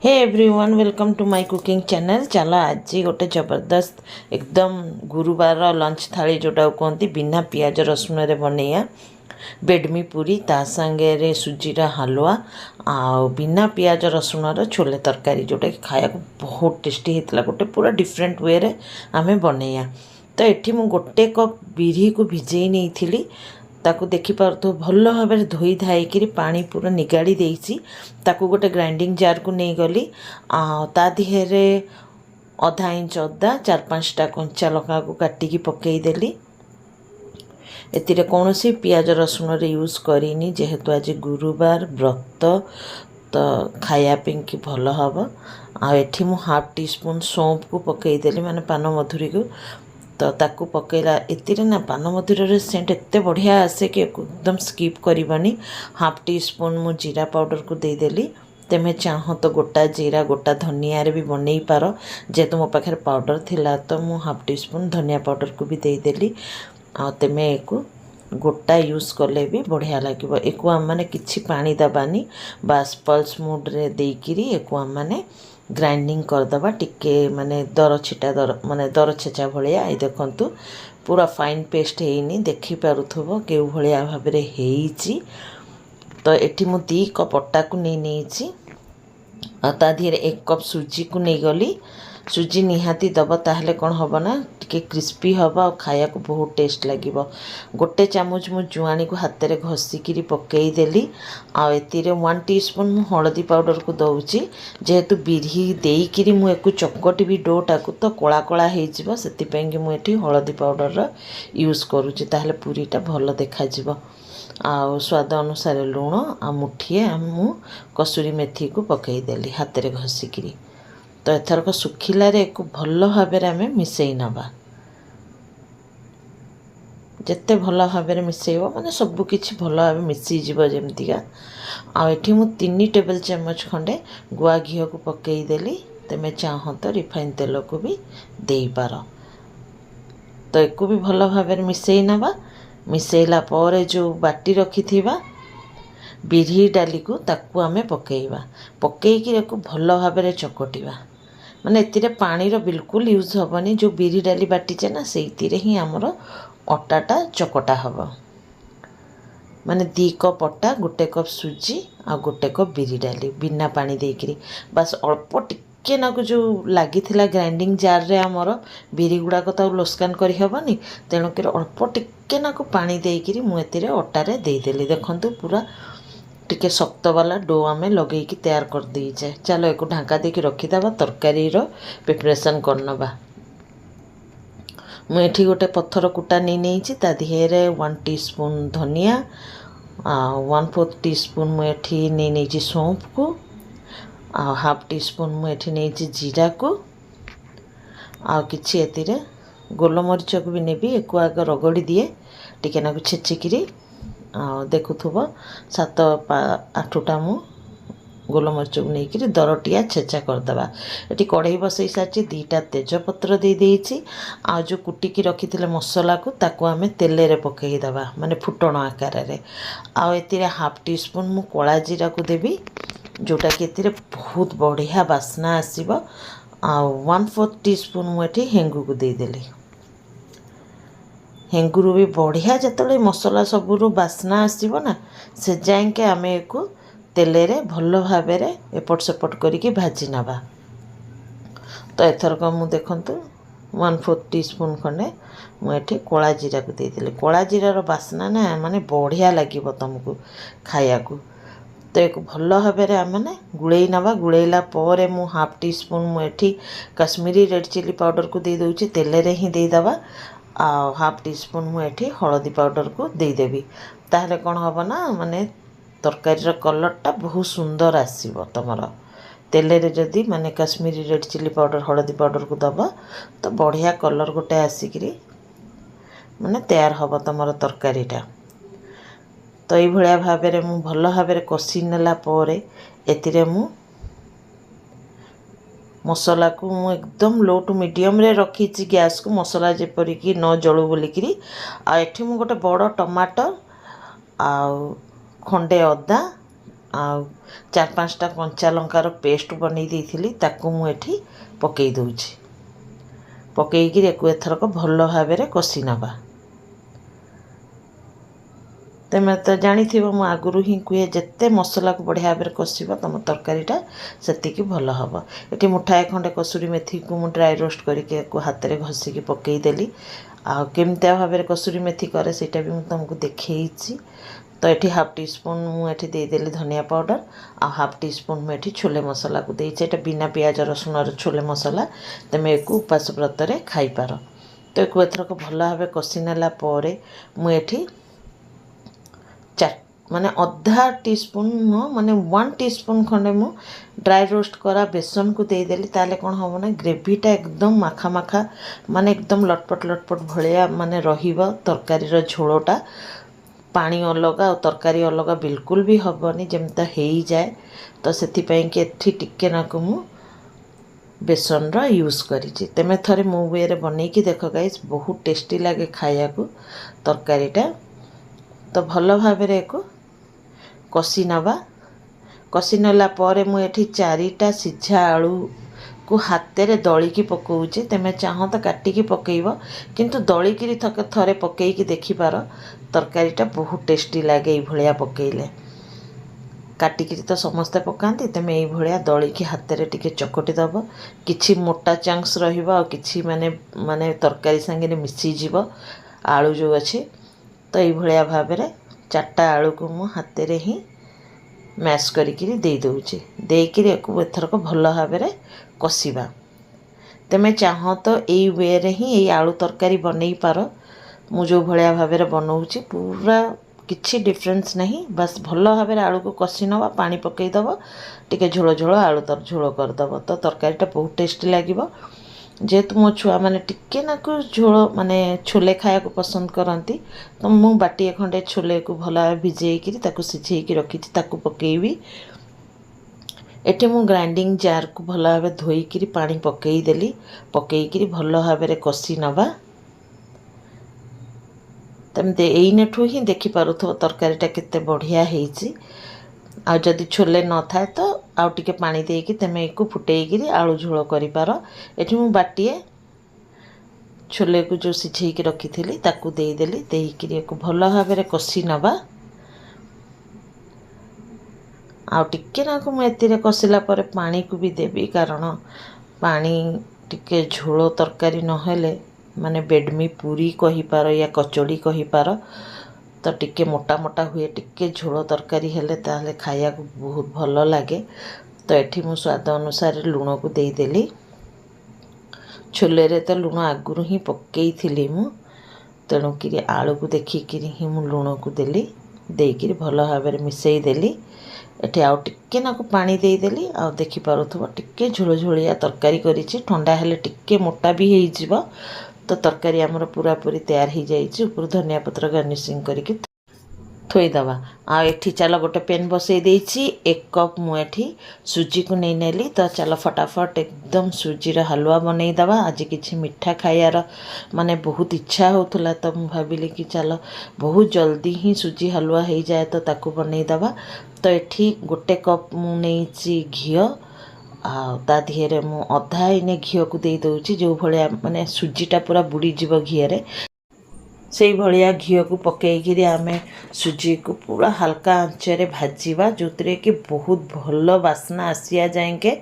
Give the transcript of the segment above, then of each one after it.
Hey everyone welcome to my cooking channel. चलो आज गोटे जबरदस्त एकदम गुरुवार लंच थाली जोटा कहते बिना पियाज रसुण रे बनैया बेडमी पूरी ता संगे सुजीर हलवा आ बिना पियाज रसुण छोले तरकारी जोटा कि खाया बहुत टेस्टी होता गोटे पूरा डिफरेंट वे रे आमे बनैया। तो ये मु गोटे कप बिरी को भिजई नहीं थी ताकू देखिपार भल भाव धोई धाई पानी पूरा निगाड़ी देसी ताकू गोटे ग्राइंडिंग जार को नहीं गली ता दिहरे अधा इंच अदा 4-5टा कंचा लका को काटिकी पकईदेली। एतिरे कौन सी पियाज रसुण रे यूज करिनी जेहेतु आज गुरुवार व्रत तो खाया कि भल हम आठी मु हाफ टी स्पून सौंफ को पकईदेली माने पान मधुरी को तो ताकू पकेला एतिरे ना पान मधुर सेंट एते बढ़िया आसे कि एकदम स्किप करनी। हाफ टी स्पून मु जीरा पाउडर को देदेली। तेमे चाह तो गोटा जीरा गोटा धनिया रे भी बनई पार जेहेतु मो पाखे पाउडर थिला तो मु हाफ टी स्पून धनिया पाउडर को भी देदेली। आ तेमे एको गोटा यूज कले भी बढ़िया लगे। एको आम मैंने किछि पानी दबानी बास पल्स मोड रे देकिरी एको आम मैंने ग्राइंडिंग करदबा टिके माने दर छिटा दर माने दर छेचा भलिया। ये देखंतु पूरा फाइन पेस्ट हेनी देखि पारुथबो केउ भलिया भाबरे हेइची। तो एठी मु 2 कप अटा को नेइची आ ता धीरे 1 कप सुजी को नहीं गली। सुजी निहाती दब ताहले कौन हम ना टिके क्रिस्पी हम और खाया को बहुत टेस्ट लगे। गोटे चामच मु जुआनी को हाथ में घषिकी पकईदेली। आतीरे 1 टीस्पून मु हलदी पाउडर को दौची जेहेतु बिरी देकी मुझे चकटी भी डोटा को तो कला कला हो से मुझे हलदी पाउडर यूज करुँची ताहले पूरीटा भल देखा आ स्वाद अनुसार लुण आ मुठिए मु कसुरी मेथी को पकईदेली हाथ में घषिकी। तो एथरक सुखिलारे एक भल भाव आम मिसई नवा जिते भल भाव मिसेब माने सबकि भल भाव मिसीज जमतीका। आठी मु 3 टेबल चामच खंडे गुआ घी को पकईदेली। तेमे चाह तो रिफाइन तेल को भी दे पार। तो एक भी भल भाव मिसई नवा। मिसैला पर जो बाटी रखी थिबा बिरी डाली को ताकू आमे पकईबा पकईकी भल भाव चकटिबा माने एतिरे पानी रो बिल्कुल यूज हेनी। जो बिरी डाली बाटीचे ना से ही आमर अटाटा चकटा हम माने 2 कप अटा 1 कप सुजी आ 1 कप बिरी डाली बिना पानी देकरी बस अल्प टिके ना जो लगी ग्राइंडिंग जार रे आमर बिरी गुड़ाक तो लोस्कान करहबनी तेणुकर अल्प टिके ना पानी देकरी मुझे अटारे देदेली। देखंतु पूरा टिके शक्त वाला डो आमे लगेकी तैयार कर दीचे। चलो एक ढांका देकी रखीदबा तरकारी रो प्रिपरेशन करनबा। मुझे गोटे पत्थर कुटा नहीं ता दिहेरे 1 टीस्पून धनिया 1/4 टीस्पून मुझे नहीं सौंफ को हाफ टीस्पून मुझे नहीं जीरा को आ किछि एतिरे गोलमरीच को भी नेबी एको आग रगड़ी दिए टिके ना छेचिकी देखुथुब 7-8टा मु गोलमरीच को लेकिन दरटिया छेचा करदबा। ये कढ़ई बसई सारी 2टा तेजपत्र दे देइछि आ जो कुटिकी रखी मसला को ताको आमे तेले रे पकईदबा माने फुटण आकार रे। आ एतिरे हाफ टीस्पून मु कला जीरा को देबी जोटा कि एतिरे बहुत बढ़िया बास्ना आसीबो। आ 1/4 टीस्पून मु एठी हेंगु को दे देली। हेंगुरु भी बढ़िया जतले मसला सबुरु बास्ना आसीबो ना से जाएके आमे एको तेले रे भल भाव एपट सेपट करिके भाजी नबा। तो एथरक मु देखंतु 1/4 टीस्पून खंडे मुझे कला जीरा को देदेली। कला जीरार बास्ना ना माने बढ़िया लगिबो तुमको खाया को। तो एक भल भाव आमने गुड़े नवा गुड़ेला पर मु हाफ टीस्पून मुझे कश्मीरी रेड चिली पाउडर को दे दूची तेले रे ही देदबा आ हाफ टीस्पून मुझे हलदी पाउडर को देदेवी ताहले कौन हम ना माने तरकारी कलरटा बहुत सुंदर आसीबो। तुमर तेले रे जदी माने कश्मीरी रेड चिली पाउडर हलदी पाउडर को दबा तो बढ़िया कलर गोटे आसिकी माने तैयार हम तुमर तरकारीटा। तो ये भलिया भाव मु भल भाव कषि नेला पर एतिरे मु मसला को मु एकदम लो टू मीडियम रे रखी गैस को मसला जेपरिकी न जलू बोलिकी। आ एठी मु गोटे बड़ टमाटर आ खंडे अदा आउ 4-5टा कंचा लंकार पेस्ट बनै देइथिली ताकू मु एठी पकई दउछि पकईकि एथरक भल भाव में कषि नवा तेमे तो जानी मु आगुरु ही कहे जिते मसला को बढ़िया भाव में कषिब तुम तरकारीटा सेतिकी भल हम। ये मुठाए खंडे कसुरी मेथी को मु ड्राई रोस्ट करके हाथ में घसिकी पकईदेली आमती भाव में कसुरी मेथी करे सेटा भी तुमको देखी। तो ये हाफ टी स्पून मुझे देदेली धनिया पाउडर आ हाफ टी स्पून मुझे छोले मसला को देचे बिना पियाज रसुण छोले मसला तुम एक उपास व्रत में खाईपार। तो एक एथरक भल भाव कषि नेला मुझे माने अधा टी स्पून माने 1 टीस्पून खंडे मु ड्राई रोस्ट करा बेसन को देदेली ताले कौन हम ना ग्रेवीटा एकदम माखा माखा माने एकदम लटपट लटपट भलिया माने रहिबा तरकारी रो झोलटा पानी अलग और तरकारी अलग बिल्कुल भी हेनी जमता हो जाए। तो से कि टिके नाकु मु बेसन रो यूज करी तेमे थरे मो वे बन की देख गाइस बहुत टेस्टी लगे खाया को तरकारीटा। तो भल भाव में कषि नवा कषि नेला मुझे 4टा सिझा आलू को हाथ में दलिकी पकाऊे तेमे चाह तो काटिकी पकेब किंतु दलिकी थरे पकईकी देखिपार तरकारीटा बहुत टेस्टी लगे ये पकईले काटिकी तो समस्ते पकाती तेमे ये दलिकी हाथ में टिके चकटी दब किछि मोटा चंक्स रहिबा और किछि माने माने तरकारी संगे मिसीज आलू जो अच्छे। तो ये भाव में 4टा आलू को मु हाथ में ही मैश करिकी दे दूची देकर एथरक भल भाव में कषिबा तेमे चाह तो यही वे रे ही यही आलू तरकारी बनई पार मु जो भाया भाव में बनाऊँगी पूरा किसी डिफरेंस नहीं बस भल भाव में आलू को कषि नवा पानी पकईदब टिके झोल झोल आलू झोल करदब तो तरकारीटा बहुत टेस्टी लगे। जेहेतु मो छुआ मैंने टिके नाकु झोल माने छोले खाया को पसंद करती तो मु बाटिए खंडे छोले को भल भिजेकी सिझेकी रखी पकेबी। एटे मु ग्राइंडिंग जार को भल भाव धोईकी पानी पकईदेली पकईकी भल भाव में कषि नवा तमते एइनेठू ही देखी पारुथो तरकारीटा केते बढ़िया हेइची। आ जदि छोले न थाए तो आउ टिके पानी देकी तेमे एको फुटेईकी आलू झोल करि पार। एठी मु बाटिए छोले को जो सिझेईकी रखिथिली ताकू देदेली देईकी एको भल भाव में कषि नवा आ टिके नाकू मु एतिरे कषिला परे पानी को भी देबी कारण पानी टिके झोल तरकारी नहेले माने बेडमी पूरी कही पार या कचौड़ी कही पार तो टिके मोटा मोटा हुए टिके झोल तरकारी हेले ताले खाया को बहुत भल लगे। तो एठी मु स्वाद अनुसार लुण को देदेली छोले रे तो लुण आगुरु ही पकई थिली मु तेणुकि आलू को देखिकी ही मु लुण को देली देकी भल भाव में मिसई देली। एठी आउ टिके नाकु पानी देदेली आ देखि पारुथबो टिके झोल झोलिया तरकारी करिछि ठंडा हेले टिके मोटा भी हेइ जिवो। तो तरकारी आमर पूरा पूरी तैयार हो जाइए ऊपर धनिया पत्र गार्निशिंग करके थोईदबा। आ एठी चलो गोटे पेन बसई देइछि 1 कप मुठी सुजी को नहीं नेली तो चलो फटाफट एकदम सुजीर हलवा बनई दबा। आज किछि मिठा खायार माने बहुत इच्छा होतला तो मु भाबिली कि चलो बहुत जल्दी ही सुजी हलवा हो जाए तो ताकू बनई दबा। तो एठी गोटे कप मु नेइछि घी ता दिहरे मु अधा इने घी को दे दउछि जो भलिया माने सुजीटा पूरा बुड़ी जीव घीरे से भलिया घी को पकईकि आमे सुजी को पूरा हल्का आंचरे भाजीबा जो कि बहुत भल बास्ना आसिया जाएंगे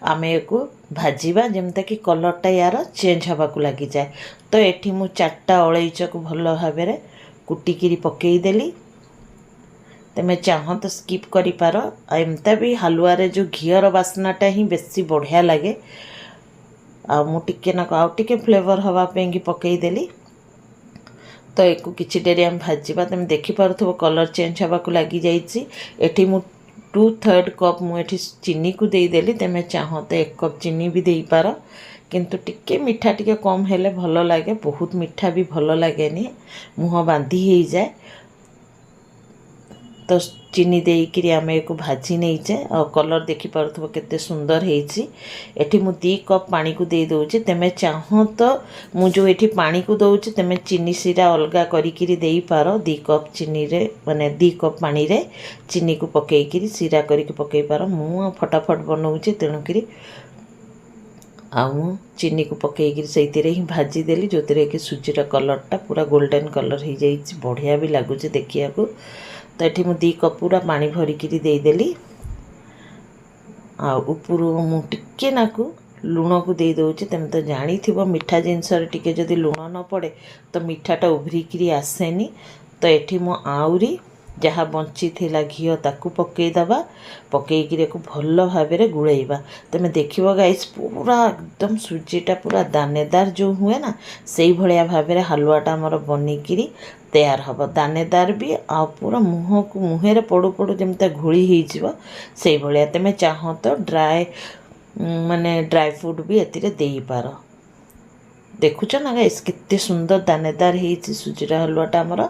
आमे को भाजीबा जेमता कि कलरटा यार चेंज हवा को लगी जाए। तो एठी मु 4टा अलैच को भल भाव में कुटिकी पकईदेली तेमे चाह तो स्किप करि पार। एमता भी हलुआ रे जो घीर बास्नाटा ही बेसी बढ़िया लगे आ मु टिके ना आउ टिके फ्लेवर हवा पे पकईदेली। तो एक किछि डेरी हम भाजीबा तुम देखि पारुथबो कलर चेंज हवा को लगी जाइछि। एठी मु 2/3 कप मु एठी चीनी को देदेली तेमे चाह तो 1 कप चीनी भी देई पार किंतु टिके मीठा टिके कम हेले भल लगे बहुत मीठा भी भल लगेनी मुह बांधी हो जाए। तो चीनी देकरी आम एक भाजी नहींचे और कलर देखिपे केते सुंदर होती। एठी मु 2 कप पानी को दे दूची। तेमे चाहो तो मु जो एठी पानी को दउची तेमे चीनी सिरा अलगा करिकिरी देई पारो। 2 कप चीनी रे माने 2 कप पानी रे चीनी को पकेइकिरी सिरा करिक पकेई पारो। मु फटाफट बनौची तेणुकरी आउ चीनी को पकेइकिरी सहीतिर ही भाजी देली जो कि सुजीर कलरटा पूरा गोल्डन कलर हो जाइए। बढ़िया भी लगुच देखिया को। तो ये मुझे 2 कप पूरा पानी भरिकी देदेली। उपरू मुझे नाकू लुण को दे दूची। तुम तो जानी थी मीठा जिनस टिके जदि लुण न पड़े तो मीठाटा उभरिकी आसेनी। तो ये मु आउरी जहाँ बंची थिला घी ताकू पकईदबा पकईकि भल भाव गुड़ेबा। तुम देख गाइस पूरा एकदम सुजीटा पूरा दानेदार जो हुए ना से भाया भाव हलुआटा आमर बनिकी तैयार हम। दानेदार भी आ पूरा मुँह को मुहें पड़ू पड़ू जमी घोली से भाया। तुम चाह तो ड्राए माने ड्राई फ्रूट भी ए पार। देखुच ना गाइस केते सुंदर दानेदार होती सुजीर हलुआटा आमर।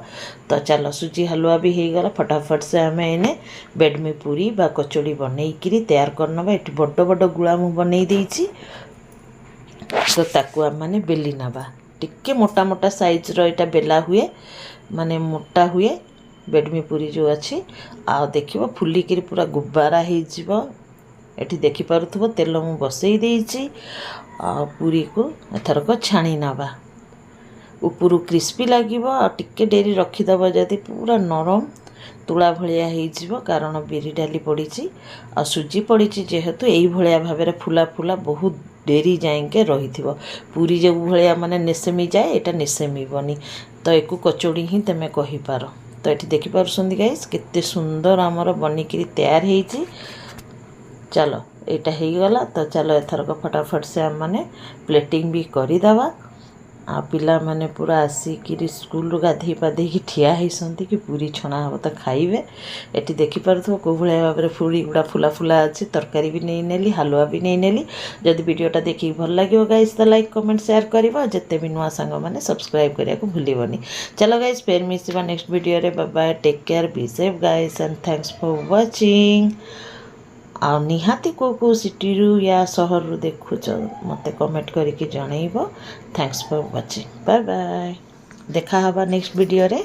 तो चलो सुजी हलुआ भी हो गला। फटाफट से आम एने बेडमी पूरी बा कचौड़ी बनईकरी तैयार करनबा। ये बड़ बड़ गुला मु बनई देइछि। तो ताकू आम माने बेली नबा। टिके मोटा मोटा साइज रो एटा बेला हुए माने मोटा हुए बेडमी पूरी जो अच्छी। आ देखिबो फुलिकी पूरा गुब्बारा हो। एठी देखि पारुथबो तेल मु बसई देइछि। पूरी को एथरक छाणी नबा। उपरू क्रिस्पी लगे आ टिके डेरी रखीदब जदि पूरा नरम तुला भलिया हो। कारण बिरी डाली पड़ी आ सुजी पड़ी जेहेतु यही भाया भाव फुला फुला बहुत डेरी जाएंगे रही थी। पूरी जो भाया माने नेसेमी जाए एटा नेसेमीबनी। तो एक कचौड़ी ही तुम कहीपार। तो ये देखिपुं गाइस केते सुंदर आमर बनिकी तैयार होती। चलो एटा हो गला। तो चलो एथरक फटाफट से आम मैंने प्लेटिंग भी करदे। आ पिला माने पूरा आसिकी स्कूल गाधे पाधे ठिया होती कि पूरी छणा हम तो खाइबे। ये देखिपुं कौ भाया भाव में पूरी गुड़ा फुला फुला अच्छी। तरकारी भी नहीं नेली हलुआ भी नहीं नेली। जदि वीडियोटा देखिए भल लगे गाइस तो लाइक कमेंट शेयर कर। जिते भी नुआ सांग मैंने सब्सक्राइब करने को भूलबनी। चलो गाइस फिर मिसवा नेक्स्ट वीडियो रे। Bye bye take care be safe guys and thanks for watching. आ निहाती को सिटी रू या सहर रू देखुच मते कमेंट करके जनइबो। Thanks for watching. Bye bye. देखा हबा नेक्स्ट वीडियो रे।